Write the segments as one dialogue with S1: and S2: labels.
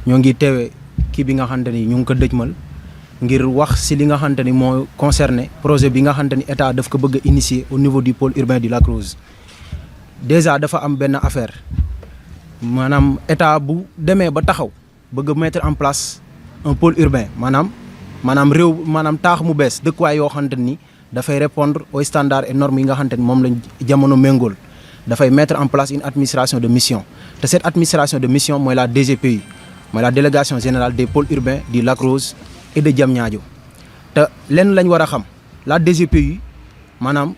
S1: ñoo ngi teewe kii bi nga xamante ni ñu ngi ko dëjmal ngir wax si li nga xamante ni moo concerné projet bi nga xamante ni état daf ko bëgg a initier au niveau du pôle urbain du Lac Rose. Déjà dafa am benn affaire maanaam état bu demee ba taxaw bëgg a mettre en place un pôle urbain maanaam réew maanaam taax mu bees dëkkuwaay yoo xamante ni dafay répondre aux standards et normes yi nga xamante ni moom lañ jamono méngool dafay mettre en place une administration de mission te cette administration de mission mooy la DGPU mooy la délégation générale des pôles urbains du Lac Rose et de Diamniadio te lenn lañ war a xam la DGPU maanaam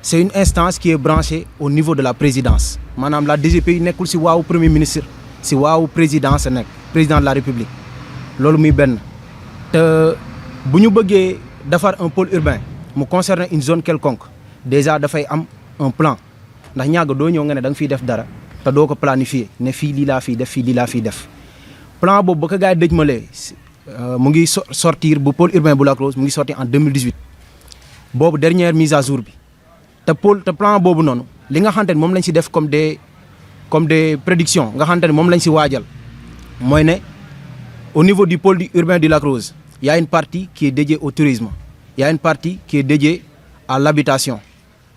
S1: c'est une instance qui est branchée au niveau de la présidence maanaam la DGPU nekkul si waawu premier ministre si waawu présidence nekk président de la république loolu muy benn te bu ñu bëggee defar un pôle urbain mu concerne une zone quelconque déjà dafay am un plan ndax ñàgg doo ñëw nga ne da nga fiy def dara te doo ko planifier ne fii lii laa fiy def fii lii laa fiy def plan boobu ba ko gars yi dëjmalee mu ngi sortir bu pôle urbain bu Lac Rose mu ngi sortir en 2018 boobu dernière mise à jour bi te plan boobu noonu li nga xamante ni moom lañ si def comme des prédictions nga xamante ni moom lañ si waajal mooy ne au niveau du pôle urbain du Lac Rose il y a une partie qui est dédiée au tourisme il y a une partie qui est dédiée à l'habitation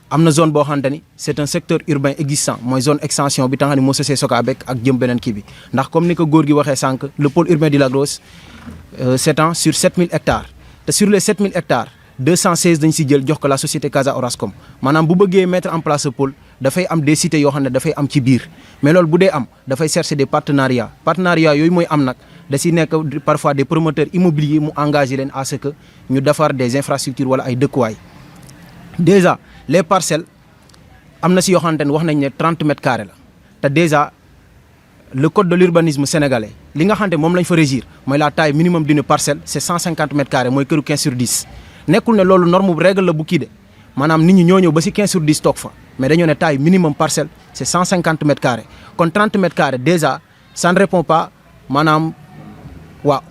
S1: am na zone boo xamante ni c'est un secteur urbain existant mooy zone extension bi tax ni moo sosee Sokabek ak jëm beneen kii bi ndax comme ni ko góor gi waxee sànq le pôle urbain du Lac Rose s'étend sur 7000 hectares te sur les 7000 hectares 216 dañ si jël jox ko la société Casa Orascom maanaam bu bëggee mettre en place ce pôle dafay am des cités yoo xam ne dafay am ci biir mais loolu bu dee am dafay chercher des partenariats yooyu mooy am nag da si nekk parfois des promoteurs immobiliers mu engagé leen à ce que ñu defar des infrastructures wala ay dëkkuwaay déjà les parcelles am na si yoo xamante ne wax nañ ne 30 mètres carrés la te déjà le code de l'urbanisme sénégalais li nga xamante moom lañ fa régir mooy la taille minimum d'une parcelle c'est 150 mètres carrés mooy këru 15 sur 10 nekkul ne loolu norme bu règle la bu kii de maanaam nit ñi ñoo ñëw ba si 15 sur 10 toog fa mais dañoo ne taille minimum parcelle c'est 150 mètres carrés kon 30 mètres carrés déjà ça ne répond pas maanaam waaw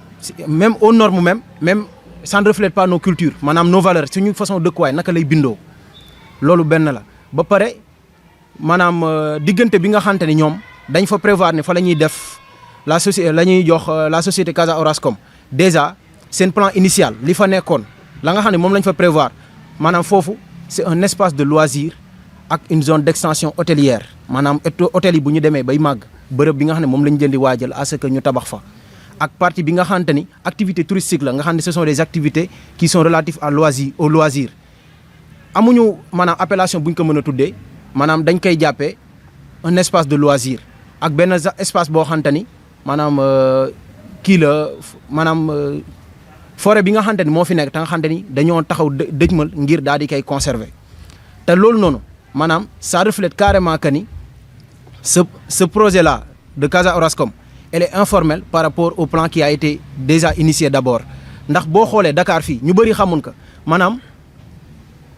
S1: même aux normes même ça ne reflète pas nos cultures maanaam nos valeurs suñu façon dëkkuwaay naka lay bindoo loolu benn la ba pare maanaam diggante bi nga xamante ni ñoom dañ fa prévoir ne fa la ñuy def la ñuy jox la société Casa Orascom déjà seen plan initial li fa nekkoon la nga xam ne moom lañ fa prévoir maanaam foofu c'est un espace de loisir ak une zone d'extension hôtelière maanaam hôtel yi bu ñu demee bay màgg bërëb bi nga xam ne moom lañ jël di waajal à ce que ñu tabax fa ak partie bi nga xamante ni activité touristique la nga xam ne ce sont des activités qui sont relatives au loisir amuñu maanaam appellation bu ñu ko mën a tuddee maanaam dañ koy jàppee un espace de loisir ak benn espace boo xamante ni maanaam kii la maanaam forêt bi nga xamante ni moo fi nekk te nga xamante ni dañoo taxaw dëjmal ngir daal di koy conserver te loolu noonu maanaam ça reflète carrément que ni ce projet là de Casa Orascom elle est informelle par rapport au plan qui a été déjà initié d'abord ndax boo xoolee Dakar fii ñu bëri xamun ko maanaam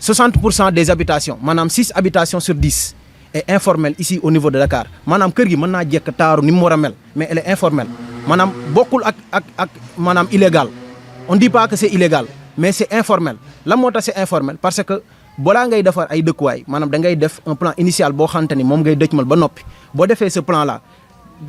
S1: 60% des habitations maanaam 6 habitations sur 10 est informelle ici au niveau de Dakar maanaam kër gi mën naa jekk taaru ni mu war a mel mais elle est informelle maanaam bokkul ak maanaam illégal on dit pas que c'est illégal mais c'est informel lan moo tax c'est informel parce que balaa ngay defar ay dëkkuwaay maanaam da ngay def un plan initial boo xamante ni moom ngay dëjmal ba noppi boo defee ce plan là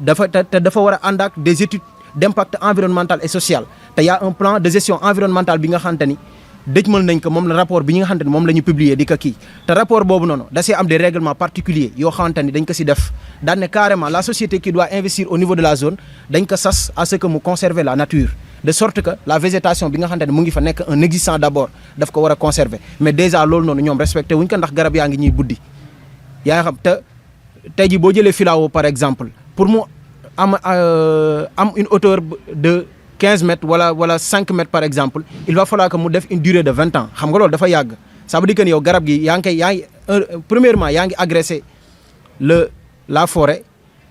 S1: dafa war a ànd ak des études d'impact environnemental et social te y a un plan de gestion environnementale bi nga xamante ni dëjmal nañ ko moom la rapport bi nga xamante ni moom la ñu publier di ko kii te rapport boobu noonu da see am des règlements particuliers yoo xamante ni dañ ko si def daan ne carrément la société qui doit investir au niveau de la zone dañ ko sas à ce que mu conserver la nature de sorte que la végétation bi nga xamante ni mu ngi fa nekk un existant d'abord daf ko war a conserver mais déjà loolu noonu ñoom respecté wuñ ko ndax garab yaa ngi ñuy buddi yaa xam te tey jii boo jëlee filao par exemple pour mu am une hauteur de 15 mètres wala 5 mètres par exemple il va falloir que mu def une durée de 20 ans xam nga loolu dafa yàgg ça veut dire que ni yow garab gi yaa ngi premièrement yaa ngi agressé la forêt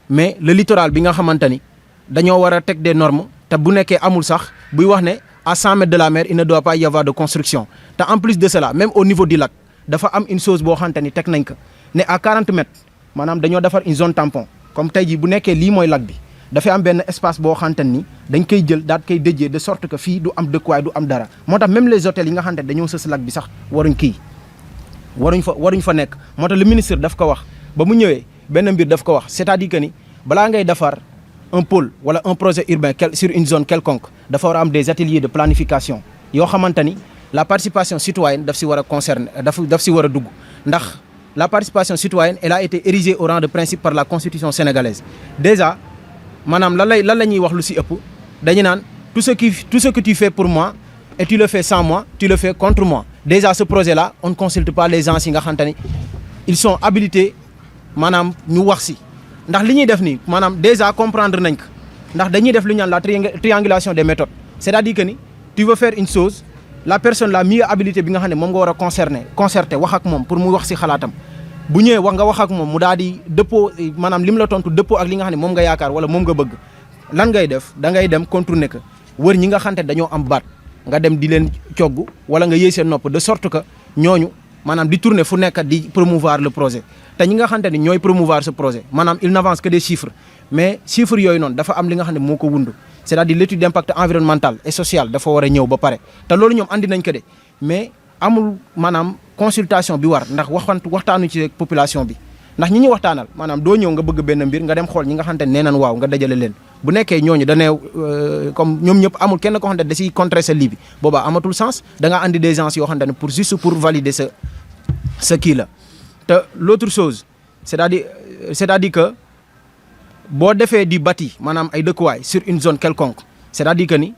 S1: mais le littoral bi nga xamante ni dañoo war a teg des normes te bu nekkee amul sax buy wax ne à 100 mètres de la mer il ne doit pas y avoir de construction te en plus de cela même au niveau du lac dafa am une chose boo xamante ni teg nañ ko ne à 40 mètres maanaam dañoo defar une zone tampon comme tey jii bu nekkee lii mooy lac bi dafay am benn espace boo xamante ni dañ koy jël daal koy déjee de sorte que fii du am dëkkuwaay du am dara moo tax même les hôtels yi nga xamante ne dañoo sës lac bi sax waruñ fa nekk moo tax le ministre daf ko wax ba mu ñëwee benn mbir daf ko wax c'est-à-dire que ni balaa ngay defar un pôle wala un projet urbain sur une zone quelconque dafa war a am des ateliers de planification yoo xamante ni la participation citoyenne daf si war a concerner daf si war a dugg ndax la participation citoyenne elle a été érigée au rang de principe par la constitution sénégalaise déjà maanaam lan la ñuy wax lu si ëpp dañu naan tout ce que tu fais pour moi et tu le fais sans moi tu le fais contre moi déjà ce projet là on ne consulte pas les gens yi nga xamante ni ils sont habilités maanaam ñu wax si ndax li ñuy def nii maanaam déjà comprendre nañ ko ndax dañuy def lu ñu naan la triangulation des méthodes c'est-à-dire que ni tu veux faire une chose la personne la mieux habilitée bi nga xam ne moom nga war a concerter wax ak moom pour mu wax si xalaatam bu ñëwee wax ak moom mu daal di dëppoo maanaam li mu la tontu dëppoo ak li nga xam ne moom nga yaakaar wala moom nga bëgg lan ngay def da ngay dem contourner que wër ñi nga xam ne dañoo am baat nga dem di leen cogg wala nga yëy seen nopp de sorte que ñooñu maanaam di tourner fu nekk di promouvoir le projet te ñi nga xamante ni ñooy promouvoir ce projet maanaam il n'avance que des chiffres mais chiffres yooyu noonu dafa am li nga xam ne moo ko wund c'est-à-dire l'étude d'impact environnemental et social dafa war a ñëw ba pare te loolu ñoom andi nañ ko de mais amul maanaam consultation bi war ndax waxtaanu ci population bi ndax ñi ñu waxtaanal maanaam doo ñëw nga bëgg benn mbir nga dem xool ñi nga xamante ne nee nañ waaw nga dajale leen bu nekkee ñooñu da ne comme ñoom ñëpp amul kenn ko xamante ne da siy contrer sa lii bi boobaa amatul sens da nga andi des gens yoo xamante ne pour juste pour valider sa kii la te l'autre chose c'est-à-dire que boo defee di bâti maanaam ay dëkkuwaay sur une zone quelconque c'est-à-dire que ni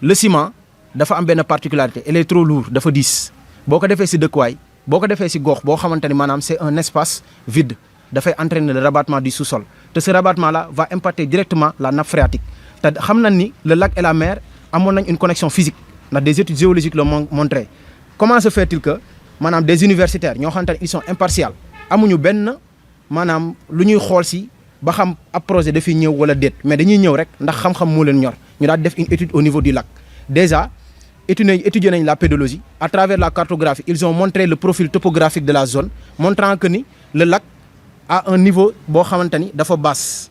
S1: le ciment dafa am benn particularité elle est trop lourd dafa diis boo ko defee si dëkkuwaay boo ko defee si gox boo xamante ni maanaam c'est un espace vide dafay entraîner le rabattement du sous-sol te ce rabattement là va impacter directement la nappe phréatique te xam nañ ni le lac et la mer amoon nañ une connexion physique ndax des études géologiques l'ont montré comment se fait-il que maanaam des universitaires ñoo xamante ne ils sont impartials amuñu benn maanaam lu ñuy xool si ba xam ab projet dafiy ñëw wala déet mais dañuy ñëw rek ndax xam-xam moo leen ñor ñu daal def une étude au niveau du lac déjà étudier nañ la pédologie à travers la cartographie ils ont montré le profil topographique de la zone montrant que ni le lac a un niveau boo xamante ni dafa basse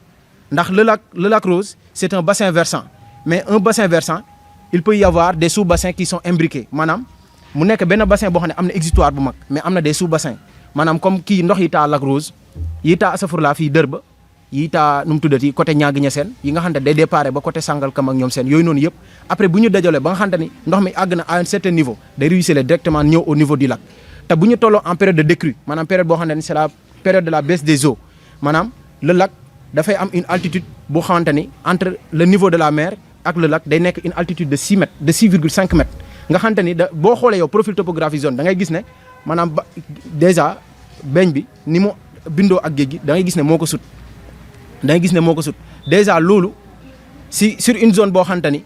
S1: ndax le lac Rose c'est un bassin versant mais un bassin versant il peut y avoir des sous-bassins qui sont imbriqués maanaam mu nekk benn bassin boo xam ne am na exutoire bu mag mais am na des sous-bassins maanaam comme kii ndox yi taa lac Rose yi taa Asafurla fii Dërba yi taa nu mu tuddati côté Niaga Niassène yi nga xam ne day déparé ba côté Sangalkam ak ñoom seen yooyu noonu yëpp après bu ñu dajalee ba nga xam ni ndox mi àgg na à un certain niveau day ruisseler directement ñëw au niveau du lac te bu ñu tolloo en période de décrue maanaam période boo xam ne c'est la période de la baisse des eaux maanaam le lac dafay am une altitude boo xamante ni entre le niveau de la mer ak le lac day nekk une altitude de 6 mètres de 6,5 mètres nga xamante ni boo xoolee yow profil topographique zone da ngay gis ne maanaam déjà beñ bi ni mu bindoo ak géej gi da ngay gis ne moo ko sut déjà loolu sur une zone boo xamante ni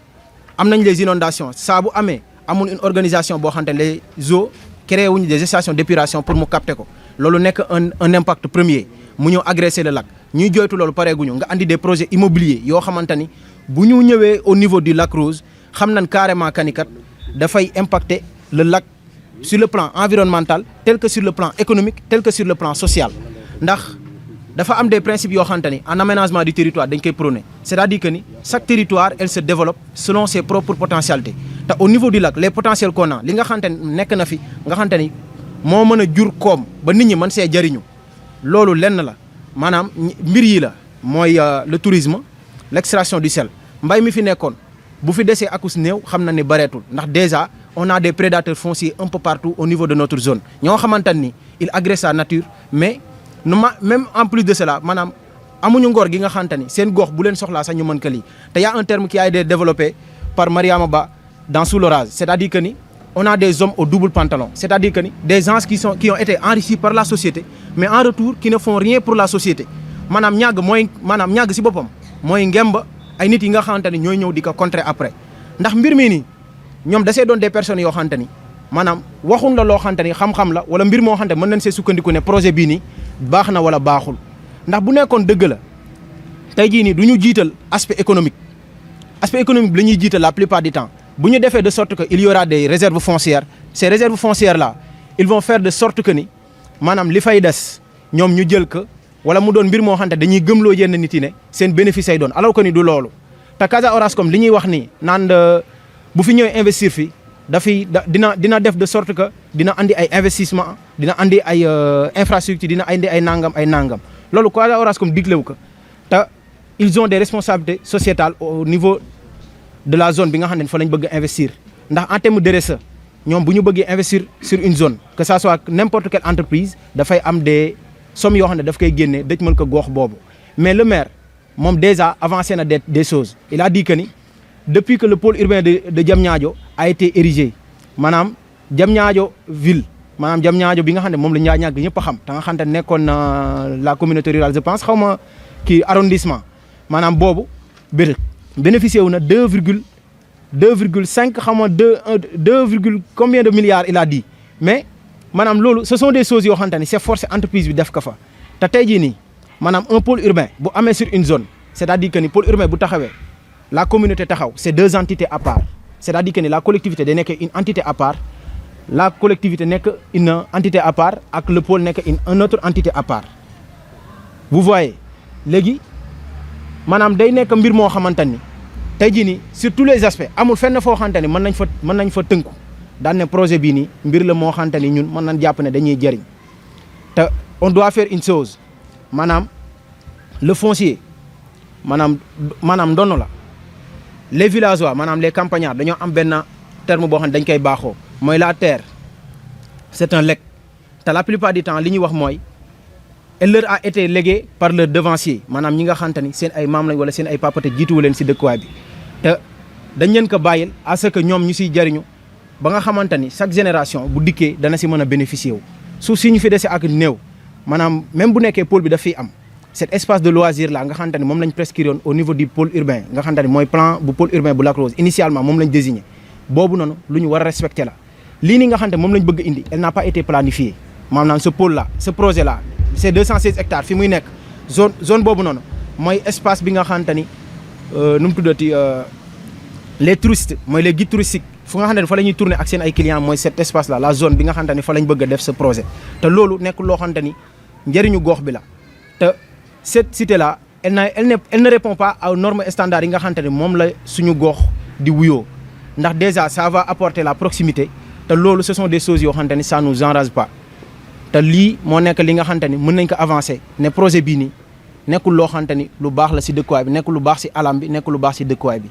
S1: am nañ les inondations saa bu amee amul une organisation boo xamante ne les eaux créé wuñu des stations d'épuration pour mu capter ko loolu nekk un impact premier mu ñëw agresser le lac ñuy joytu loolu pareeguñu nga andi des projets immobiliers yoo xamante ni bu ñu ñëwee au niveau du lac Rose xam nañ carrément kanikat dafay impacter le lac sur le plan environnemental tel que sur le plan économique tel que sur le plan social ndax dafa am des principes yoo xamante ni en aménagement du territoire dañ koy prôner c'est-à-dire que ni chaque territoire elle se développe selon ses propres potentialités te au niveau du lac les potentiels qu'on a li nga xamante ni nekk na fi nga xamante ni moo mën a jur koom ba nit ñi mën see jariñu loolu lenn la maanaam mbir yi la mooy le tourisme l'extraction du sel mbay mi fi nekkoon bu fi desee akus néew xam na ni bareetul ndax déjà on a des prédateurs fonciers un peu partout au niveau de notre zone ñoo xamante ni il agresse la nature mais même en plus de cela maanaam amuñu ngor gi nga xamante ni seen gox bu leen soxlaa sax ñu mën ko lii te y a un terme qui a été développé par Mariama Ba dans Sous l'orage c'est-à-dire que ni on a des hommes au double pantalon c'est-à-dire que ni des gens qui ont été enrichis par la société mais en retour qui ne font rien pour la société maanaam ñàgg si boppam mooy ngemba ay nit yi nga xamante ni ñooy ñëw di ko contrer après ndax mbir mi nii ñoom dasee doon des personnes yoo xamante ni maanaam waxuñ la loo xamante ni xam-xam la wala mbir moo xamante mën nañ see sukkandiku ne projet bii nii baax na wala baaxul ndax bu nekkoon dëgg la tey jii nii du ñu jiital aspect économique bi la ñuy jiital la plupart du temps bu ñu defee de sorte que il y aura des réserves foncières ces réserves foncières là ils vont faire de sorte que ni maanaam li fay des ñoom ñu jël ko wala mu doon mbir moo xamante dañuy gëmloo yenn nit yi ne seen bénéfice ay doon alors que ni du loolu te Casa Orascom li ñuy wax nii naan bu fi ñëwee investir fi dina def de sorte que dina andi ay investissement dina andi ay infrastructure dina andi ay nangam loolu Casa Orascom diglewu ko te ils ont des responsabilités sociétales au niveau de la zone bi nga xam ne fa lañ bëgg investir ndax en terme de RSE ñoom bu ñu bëggee investir sur une zone que ça soit n'importe quelle entreprise dafay am des sommes yoo xam ne daf koy génnee dëj mën ko gox boobu mais le maire moom déjà avancé na des choses il a dit que ni depuis que le pôle urbain de Diamniadio a été érigé maanaam Diamniadio ville maanaam Diamniadio bi nga xam ne moom la ñaag ñëpp a xam te nga xam ne nekkoon na la communauté rurale je pense xaw ma kii arrondissement maanaam boobu bénéficié wu na 2,5 xam nga 2 combien de milliards il a dit mais maanaam loolu ce sont des choses yoo xamante ni c'est forcé entreprise bi def ko fa te tey jii nii maanaam un pôle urbain bu amee sur une zone c'est-à-dire que ni pôle urbain bu taxawee la communauté taxaw c'est deux entités à part c'est-à-dire que ni la collectivité day nekk une entité à part la collectivité nekk une entité à part ak le pôle nekk une autre entité à part vous voyez léegi maanaam day nekk mbir moo xamante ni tey jii nii sur tous les aspects amul fenn foo xamante ni mën nañ fa tënku daan ne projet bii nii mbir la moo xamante ni ñun mën nañ jàpp ne dañuy jëriñ te on doit faire une chose maanaam le foncier maanaam ndono la les villageois maanaam les campagnards dañoo am benn terme boo xam ne dañ koy baaxoo mooy la terre c'est un legs te la plupart du temps li ñuy wax mooy elle leur a été léguée par leur devancier maanaam ñi nga xamante ni seen ay maam lañ wala seen ay papa te jiituwu leen si dëkkuwaay bi te dañ leen ko bàyyil à ce que ñoom ñu siy jariñu ba nga xamante ni chaque génération bu dikkee dana si mën a bénéficier wu suuf si ñu fi dese ak néew maanaam même bu nekkee pôle bi daf fiy am cet espace de loisir là nga xamante ni moom lañ prescrire au niveau du pôle urbain nga xamante ni mooy plan bu pôle urbain bu Lac Rose initialement moom lañ désigné boobu noonu lu ñu war a respecter la lii nii nga xamante moom lañ bëgg indi elle n'a pas été planifiée maanaam ce pôle là ce projet là c'est 216 hectares fi muy nekk zone boobu noonu mooy espace bi nga xamante ni nu mu tuddati les touristes mooy les guides touristiques fu nga xamante ni fa la ñuy tourner ak seen ay clients mooy cet espace là la zone bi nga xamante ni fa lañ bëgg a def ce projet te loolu nekk loo xamante ni njëriñu gox bi la te cette cité là elle ne répond pas aux normes standards yi nga xamante ni moom la suñu gox di wuyoo ndax déjà ça va apporter la proximité te loolu ce sont des choses yoo xamante ni ça nous enrage pas te lii moo nekk li nga xamante ni mën nañ ko avancer ne projet bii nii nekkul loo xamante ni lu baax la si dëkkuwaay bi nekkul lu baax si alam bi nekkul lu baax si dëkkuwaay bi